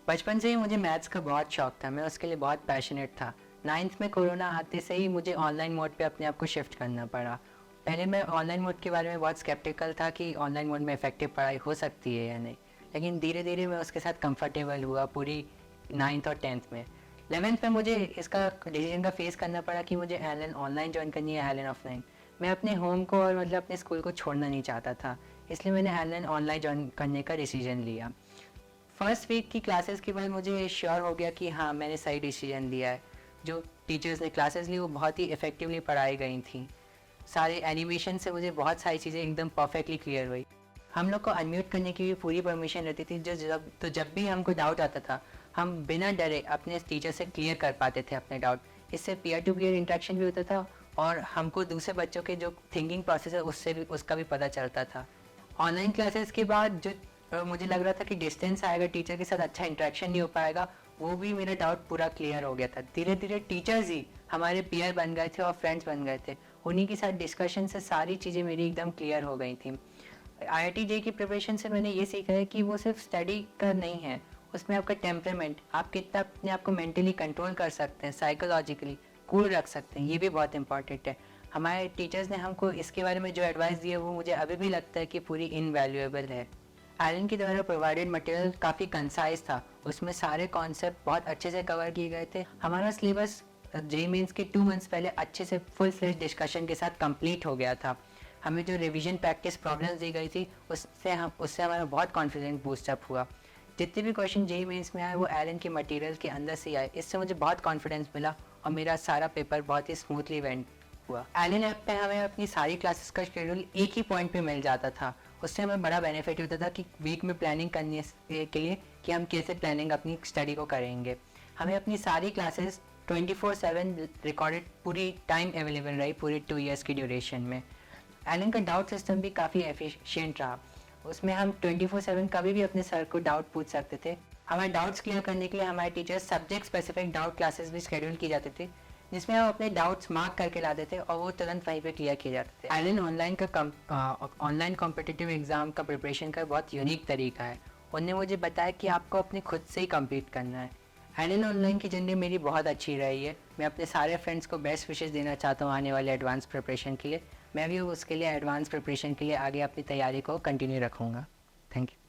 बचपन से ही मुझे मैथ्स का बहुत शौक था, मैं उसके लिए बहुत पैशनेट था। 9th में कोरोना आते से ही मुझे ऑनलाइन मोड पे अपने आप को शिफ्ट करना पड़ा। पहले मैं ऑनलाइन मोड के बारे में बहुत स्केप्टिकल था कि ऑनलाइन मोड में इफ़ेक्टिव पढ़ाई हो सकती है या नहीं, लेकिन धीरे धीरे मैं उसके साथ कंफर्टेबल हुआ पूरी 9th और 10th में। 11th में मुझे इसका डिसीजन का फेस करना पड़ा कि मुझे एलन ऑनलाइन ज्वाइन करनी है, एलन ऑफलाइन। मैं अपने होम को और मतलब अपने स्कूल को छोड़ना नहीं चाहता था, इसलिए मैंने एलन ऑनलाइन ज्वाइन करने का डिसीजन लिया। फर्स्ट वीक की क्लासेस के बाद मुझे श्योर हो गया कि हाँ, मैंने सही डिसीजन लिया है। जो टीचर्स ने क्लासेस ली वो बहुत ही इफ़ेक्टिवली पढ़ाई गई थी। सारे एनिमेशन से मुझे बहुत सारी चीज़ें एकदम परफेक्टली क्लियर हुई। हम लोग को अनम्यूट करने की भी पूरी परमिशन रहती थी, जब भी हमको डाउट आता था हम बिना डरे अपने टीचर से क्लियर कर पाते थे अपने डाउट। इससे पीयर टू पीयर इंटरेक्शन भी होता था और हमको दूसरे बच्चों के जो थिंकिंग प्रोसेस है उससे भी उसका भी पता चलता था। ऑनलाइन क्लासेस के बाद जो मुझे लग रहा था कि डिस्टेंस आएगा, टीचर के साथ अच्छा इंटरेक्शन नहीं हो पाएगा, वो भी मेरा डाउट पूरा क्लियर हो गया था। धीरे धीरे टीचर्स ही हमारे पीयर बन गए थे और फ्रेंड्स बन गए थे। उन्हीं के साथ डिस्कशन से सारी चीज़ें मेरी एकदम क्लियर हो गई थी। आईआईटी जे की प्रिपरेशन से मैंने ये सीखा है कि वो सिर्फ स्टडी का नहीं है, उसमें आपका टेम्परामेंट, आप कितना अपने आप को मेंटली कंट्रोल कर सकते हैं, साइकोलॉजिकली कूल रख सकते हैं, ये भी बहुत इंपॉर्टेंट है। हमारे टीचर्स ने हमको इसके बारे में जो एडवाइस दी है वो मुझे अभी भी लगता है कि पूरी इनवैल्यूएबल है। एलन के द्वारा प्रोवाइडेड मटेरियल काफ़ी कंसाइज था, उसमें सारे कॉन्सेप्ट बहुत अच्छे से कवर किए गए थे। हमारा सिलेबस जेईई मेंस के 2 मंथ्स पहले अच्छे से फुल फ्लेज डिस्कशन के साथ कंप्लीट हो गया था। हमें जो रिवीजन प्रैक्टिस प्रॉब्लम्स दी गई थी उससे हमारा बहुत कॉन्फिडेंस बूस्टअप हुआ। जितने भी क्वेश्चन जेईई मेंस में आए वो एलन के मटेरियल के अंदर से आए, इससे मुझे बहुत कॉन्फिडेंस मिला और मेरा सारा पेपर बहुत ही स्मूथली वेंट हुआ। एलन ऐप पे हमें अपनी सारी क्लासेस का शेड्यूल एक ही पॉइंट पे मिल जाता था। उससे हमें बड़ा बेनिफिट होता था कि वीक में प्लानिंग करने के लिए कि हम कैसे प्लानिंग अपनी स्टडी को करेंगे। हमें अपनी सारी क्लासेस 24/7 रिकॉर्डेड पूरी टाइम अवेलेबल रही पूरी 2 ईयर्स की ड्यूरेशन में। एलन का डाउट सिस्टम भी काफ़ी एफिशिएंट रहा, उसमें हम 24/7 कभी भी अपने सर को डाउट पूछ सकते थे। हमारे डाउट्स क्लियर करने के लिए हमारे teachers subject specific doubt classes भी शेड्यूल की जाती थी, जिसमें हम अपने डाउट्स मार्क करके लाते थे और वो तुरंत वहीं पे क्लियर किए जाते थे। एलन ऑनलाइन कॉम्पिटिटिव एग्ज़ाम का प्रिपरेशन का बहुत यूनिक तरीका है। उन्होंने मुझे बताया कि आपको अपने खुद से ही कम्पीट करना है। एलन ऑनलाइन की जर्नी मेरी बहुत अच्छी रही है। मैं अपने सारे फ्रेंड्स को बेस्ट विशेस देना चाहता हूँ आने वाले एडवांस प्रिपरेशन के लिए। मैं भी उसके लिए एडवांस प्रिपरेशन के लिए आगे अपनी तैयारी को कंटिन्यू रखूँगा। Thank you.